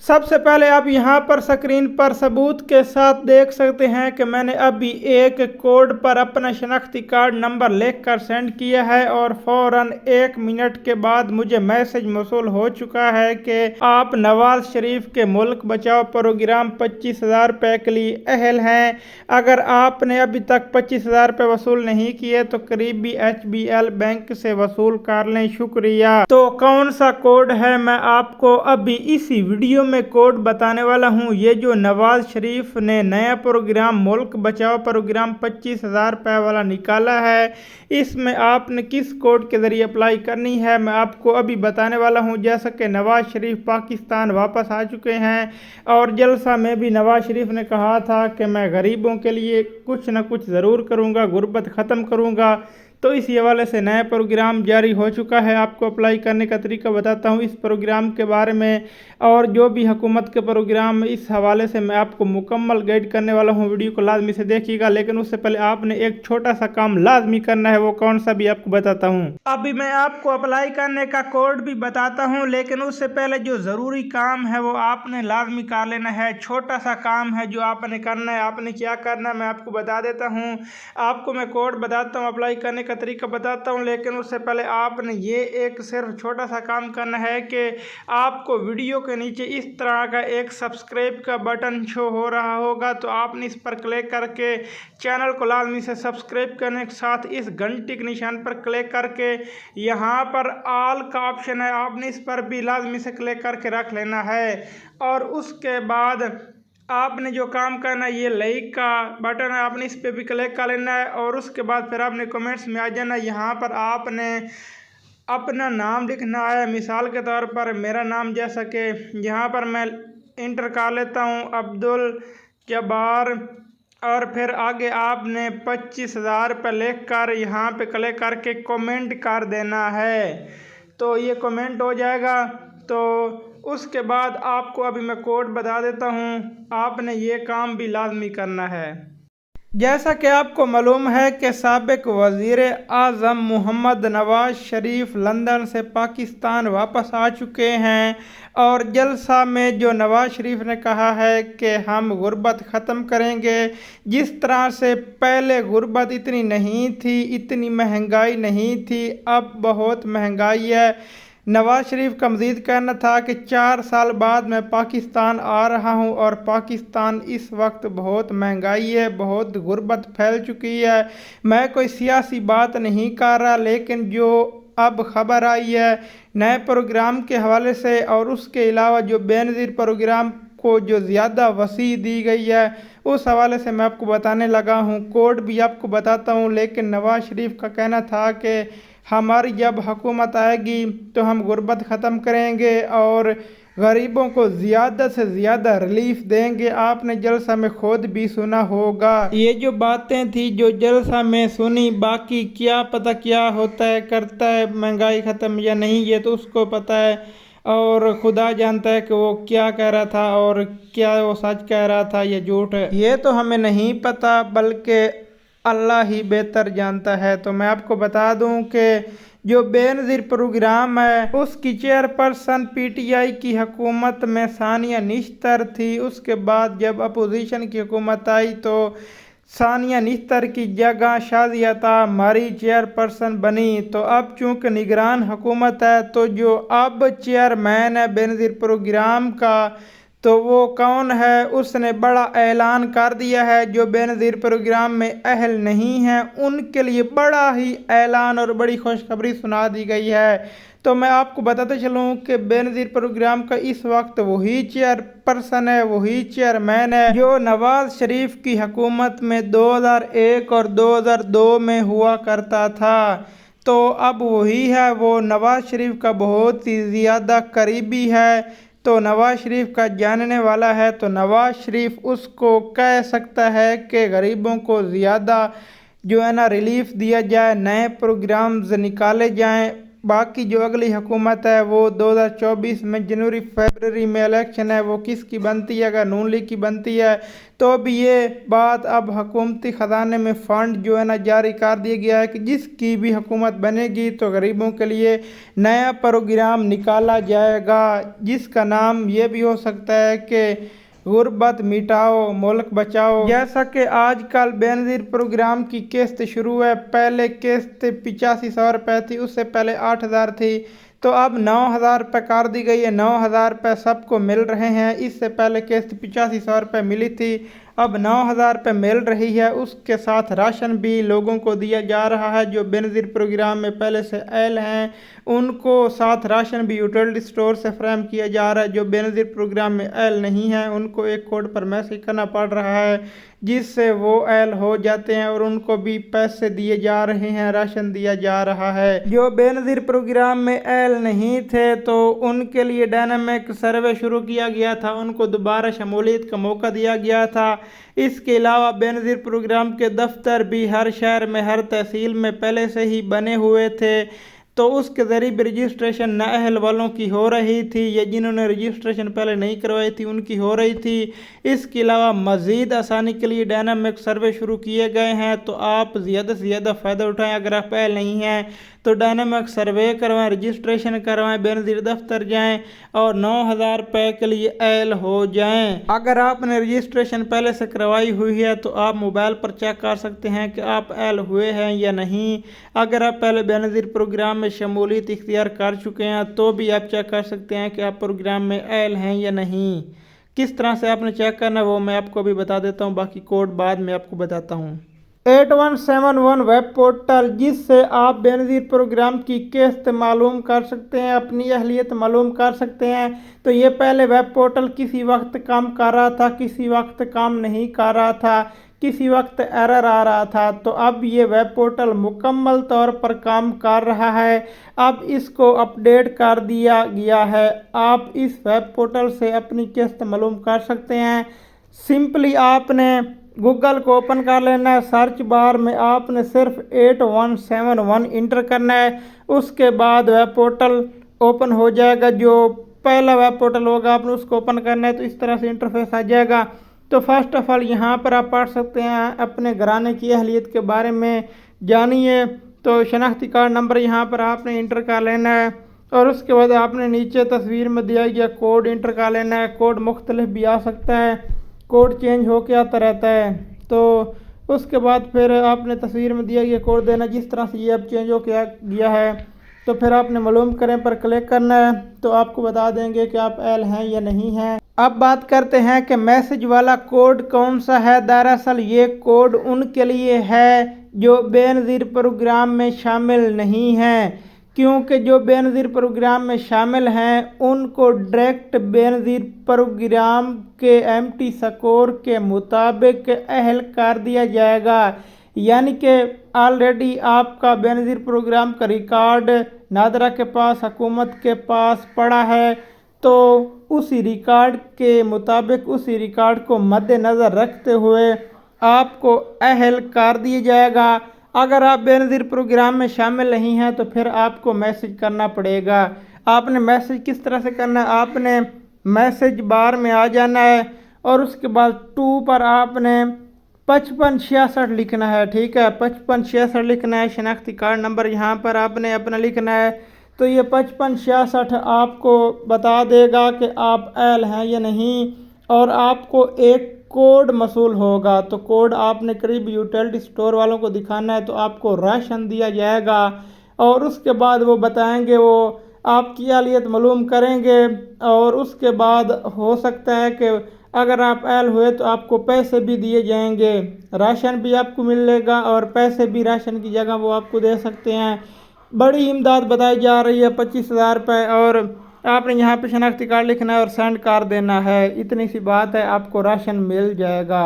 سب سے پہلے آپ یہاں پر اسکرین پر ثبوت کے ساتھ دیکھ سکتے ہیں کہ میں نے ابھی ایک کوڈ پر اپنا شناختی کارڈ نمبر لکھ کر سینڈ کیا ہے اور فوراً 1 منٹ کے بعد مجھے میسج موصول ہو چکا ہے کہ آپ نواز شریف کے ملک بچاؤ پروگرام 25,000 روپے کے لیے اہل ہیں۔ اگر آپ نے ابھی تک 25,000 روپے وصول نہیں کیے تو قریبی HBL بینک سے وصول کر لیں۔ شکریہ۔ تو کون سا کوڈ ہے میں آپ کو ابھی اسی ویڈیو میں کوڈ بتانے والا ہوں۔ یہ جو نواز شریف نے نیا پروگرام ملک بچاؤ پروگرام 25,000 روپے والا نکالا ہے، اس میں آپ نے کس کوڈ کے ذریعے اپلائی کرنی ہے میں آپ کو ابھی بتانے والا ہوں۔ جیسا کہ نواز شریف پاکستان واپس آ چکے ہیں اور جلسہ میں بھی نواز شریف نے کہا تھا کہ میں غریبوں کے لیے کچھ نہ کچھ ضرور کروں گا، غربت ختم کروں گا، تو اسی حوالے سے نیا پروگرام جاری ہو چکا ہے۔ آپ کو اپلائی کرنے کا طریقہ بتاتا ہوں اس پروگرام کے بارے میں، اور جو بھی حکومت کے پروگرام اس حوالے سے میں آپ کو مکمل گائیڈ کرنے والا ہوں۔ ویڈیو کو لازمی سے دیکھیے گا، لیکن اس سے پہلے آپ نے ایک چھوٹا سا کام لازمی کرنا ہے، وہ کون سا بھی آپ کو بتاتا ہوں۔ ابھی میں آپ کو اپلائی کرنے کا کوڈ بھی بتاتا ہوں، لیکن اس سے پہلے جو ضروری کام ہے وہ آپ نے لازمی کر لینا ہے۔ چھوٹا سا کام ہے جو آپ نے کرنا ہے۔ آپ نے کیا کرنا ہے میں آپ کو بتا دیتا ہوں۔ آپ کو میں کوڈ بتاتا ہوں، اپلائی کرنے کا طریقہ بتاتا ہوں، لیکن اس سے پہلے آپ نے یہ ایک صرف چھوٹا سا کام کرنا ہے کہ آپ کو ویڈیو کے نیچے اس طرح کا ایک سبسکرائب کا بٹن شو ہو رہا ہوگا، تو آپ نے اس پر کلک کر کے چینل کو لازمی سے سبسکرائب کرنے کے ساتھ اس گھنٹی کے نشان پر کلک کر کے یہاں پر آل کا آپشن ہے، آپ نے اس پر بھی لازمی سے کلک کر کے رکھ لینا ہے۔ اور اس کے بعد آپ نے جو کام کرنا ہے، یہ لائک کا بٹن ہے، آپ نے اس پہ بھی کلک کر لینا ہے، اور اس کے بعد پھر آپ نے کمنٹس میں آ جانا ہے۔ یہاں پر آپ نے اپنا نام لکھنا ہے، مثال کے طور پر میرا نام جیسا کہ یہاں پر میں انٹر کر لیتا ہوں عبدالجبار، اور پھر آگے آپ نے 25,000 روپے لکھ کر یہاں پہ کلک کر کے کومنٹ کر دینا ہے، تو یہ کومنٹ ہو جائے گا۔ تو اس کے بعد آپ کو ابھی میں کوڈ بتا دیتا ہوں، آپ نے یہ کام بھی لازمی کرنا ہے۔ جیسا کہ آپ کو معلوم ہے کہ سابق وزیر اعظم محمد نواز شریف لندن سے پاکستان واپس آ چکے ہیں، اور جلسہ میں جو نواز شریف نے کہا ہے کہ ہم غربت ختم کریں گے، جس طرح سے پہلے غربت اتنی نہیں تھی، اتنی مہنگائی نہیں تھی، اب بہت مہنگائی ہے۔ نواز شریف کا مزید کہنا تھا کہ 4 سال بعد میں پاکستان آ رہا ہوں اور پاکستان اس وقت بہت مہنگائی ہے، بہت غربت پھیل چکی ہے۔ میں کوئی سیاسی بات نہیں کر رہا، لیکن جو اب خبر آئی ہے نئے پروگرام کے حوالے سے، اور اس کے علاوہ جو بے نظیر پروگرام کو جو زیادہ وسیع دی گئی ہے، اس حوالے سے میں آپ کو بتانے لگا ہوں۔ کوڈ بھی آپ کو بتاتا ہوں، لیکن نواز شریف کا کہنا تھا کہ ہماری جب حکومت آئے گی تو ہم غربت ختم کریں گے اور غریبوں کو زیادہ سے زیادہ ریلیف دیں گے۔ آپ نے جلسہ میں خود بھی سنا ہوگا یہ جو باتیں تھی جو جلسہ میں سنی، باقی کیا پتہ کیا ہوتا ہے کرتا ہے مہنگائی ختم یا نہیں، یہ تو اس کو پتہ ہے، اور خدا جانتا ہے کہ وہ کیا کہہ رہا تھا اور کیا وہ سچ کہہ رہا تھا یا جھوٹ ہے، یہ تو ہمیں نہیں پتہ، بلکہ اللہ ہی بہتر جانتا ہے۔ تو میں آپ کو بتا دوں کہ جو بے نظیر پروگرام ہے اس کی چیئرپرسن PTI کی حکومت میں ثانیہ نشتر تھی۔ اس کے بعد جب اپوزیشن کی حکومت آئی تو ثانیہ نشتر کی جگہ شازیہ عطا ہماری چیئرپرسن بنی۔ تو اب چونکہ نگران حکومت ہے، تو جو اب چیئرمین ہے بے نظیر پروگرام کا، تو وہ کون ہے؟ اس نے بڑا اعلان کر دیا ہے، جو بے نظیر پروگرام میں اہل نہیں ہیں ان کے لیے بڑا ہی اعلان اور بڑی خوشخبری سنا دی گئی ہے۔ تو میں آپ کو بتاتے چلوں کہ بے نظیر پروگرام کا اس وقت وہی چیئرپرسن ہے، وہی چیئرمین ہے جو نواز شریف کی حکومت میں 2001 اور 2002 میں ہوا کرتا تھا۔ تو اب وہی ہے، وہ نواز شریف کا بہت ہی زیادہ قریبی ہے، تو نواز شریف کا جاننے والا ہے، تو نواز شریف اس کو کہہ سکتا ہے کہ غریبوں کو زیادہ جو ہے نا ریلیف دیا جائے، نئے پروگرامز نکالے جائیں، बाकी जो अगली हुकूमत है वो 2024 में जनवरी फरवरी में इलेक्शन है, वो किसकी बनती है। अगर नून लीग की बनती है तो भी ये बात अब हुकूमती ख़जाने में फ़ंड जो है ना जारी कर दिया गया है कि जिसकी भी हुकूमत बनेगी तो गरीबों के लिए नया प्रोग्राम निकाला जाएगा, जिसका नाम ये भी हो सकता है कि गुर्बत मिटाओ मुल्क बचाओ। जैसा कि आजकल बेनज़ीर प्रोग्राम की किस्त शुरू है, पहले किस्त 8500 रुपये थी, उससे पहले 8000 थी, तो अब 9000 रुपये कर दी गई है। 9000 रुपये सबको मिल रहे हैं। इससे पहले किस्त 8500 रुपये मिली थी, अब 9000 रुपये मिल रही है। उसके साथ राशन भी लोगों को दिया जा रहा है। जो बेनज़ीर प्रोग्राम में पहले से अहल हैं उनको साथ राशन भी यूटिलिटी स्टोर से फ्राहम किया जा रहा है। जो बेनज़ीर प्रोग्राम में अहल नहीं हैं उनको एक कोड पर मैसेज करना पड़ रहा है, जिससे वो अहल हो जाते हैं और उनको भी पैसे दिए जा रहे हैं, राशन दिया जा रहा है। जो बेनज़ीर प्रोग्राम में अहल नहीं थे तो उनके लिए डायनामिक सर्वे शुरू किया गया था, उनको दोबारा शमूलियत का मौका दिया गया था। इसके अलावा बेनज़ीर प्रोग्राम के दफ्तर भी हर शहर में हर तहसील में पहले से ही बने हुए थे, तो उसके ज़रिए भी रजिस्ट्रेशन नाअहल वालों की हो रही थी या जिन्होंने रजिस्ट्रेशन पहले नहीं करवाई थी उनकी हो रही थी। इसके अलावा मज़ीद आसानी के लिए डायनामिक सर्वे शुरू किए गए हैं, तो आप ज़्यादा से ज़्यादा फ़ायदा उठाएं। अगर आप अहल नहीं हैं तो डायनामिक सर्वे करवाएं, रजिस्ट्रेशन करवाएं, बेनज़ीर दफ्तर जाएं और 9000 रुपये के लिए अहल हो जाएं। अगर आपने रजिस्ट्रेशन पहले से करवाई हुई है तो आप मोबाइल पर चेक कर सकते हैं कि आप अहल हुए हैं या नहीं। अगर आप पहले बेनज़ीर प्रोग्राम में शमूलियत इख्तियार कर चुके हैं तो भी आप चेक कर सकते हैं कि आप प्रोग्राम में अहल हैं या नहीं। किस तरह से आपने चेक करना है वो मैं आपको अभी बता देता हूँ, बाकी कोड बाद में आपको बताता हूँ। 8171 वेब पोर्टल, जिससे आप बेनज़ीर प्रोग्राम की किस्त मालूम कर सकते हैं, अपनी अहलियत मालूम कर सकते हैं। तो ये पहले वेब पोर्टल किसी वक्त काम कर रहा था, किसी वक्त काम नहीं कर रहा था, किसी वक्त एरर आ रहा था, तो अब ये वेब पोर्टल मुकम्मल तौर पर काम कर रहा है। अब इसको अपडेट कर दिया गया है। आप इस वेब पोर्टल से अपनी किस्त मालूम कर सकते हैं। सिंपली आपने गूगल को ओपन कर लेना है, सर्च बार में आपने सिर्फ 8171 इंटर करना है, उसके बाद वेब पोर्टल ओपन हो जाएगा। जो पहला वेब पोर्टल होगा आपने उसको ओपन करना है, तो इस तरह से इंटरफेस आ जाएगा। तो फर्स्ट ऑफ ऑल यहाँ पर आप पढ़ सकते हैं अपने घराने की अहलियत के बारे में जानिए। तो शनाख्ती कार्ड नंबर यहाँ पर आपने इंटर कर लेना है और उसके बाद आपने नीचे तस्वीर में दिया गया कोड इंटर कर लेना है। कोड मुख्तलिफ भी आ सकता है, कोड चेंज होके आता रहता है। तो उसके बाद फिर आपने तस्वीर में दिया गया कोड देना, जिस तरह से ये अब चेंज हो गया है तो फिर आपने मालूम करें पर क्लिक करना है, तो आपको बता देंगे कि आप अहल हैं या नहीं हैं। अब बात करते हैं कि मैसेज वाला कोड कौन सा है। दरअसल ये कोड उनके लिए है जो बेनज़ीर प्रोग्राम में शामिल नहीं हैं, क्योंकि जो बेनज़ीर प्रोग्राम में शामिल हैं उनको डायरेक्ट बेनज़ीर प्रोग्राम के एमटी स्कोर के मुताबिक अहल कर दिया जाएगा। यानी कि ऑलरेडी आपका बेनज़ीर प्रोग्राम का रिकॉर्ड नादरा के पास, हुकूमत के पास पड़ा है, तो उसी रिकॉर्ड के मुताबिक उसी रिकॉर्ड को मद्देनज़र रखते हुए आपको अहल कर दिया जाएगा। अगर आप बेनज़ीर प्रोग्राम में शामिल नहीं हैं तो फिर आपको मैसेज करना पड़ेगा। आपने मैसेज किस तरह से करना है, आपने मैसेज बार में आ जाना है और उसके बाद 2 पर आपने 5566 लिखना है। ठीक है, 5566 लिखना है। शनाख्ती कार्ड नंबर यहाँ पर आपने अपना लिखना है। तो ये 5566 आपको बता देगा कि आप अहल हैं या नहीं, और आपको एक कोड मसूल होगा। तो कोड आपने करीब यूटिलिटी स्टोर वालों को दिखाना है, तो आपको राशन दिया जाएगा और उसके बाद वो बताएंगे, वो आपकी अहलियत मालूम करेंगे और उसके बाद हो सकता है कि अगर आप अहल हुए तो आपको पैसे भी दिए जाएंगे, राशन भी आपको मिलेगा और पैसे भी राशन की जगह वो आपको दे सकते हैं। बड़ी इमदाद बताई जा रही है, 25,000 रुपये, और आपने यहाँ पे शनाख्ती कार्ड लिखना है और सेंड कर देना है। इतनी सी बात है, आपको राशन मिल जाएगा।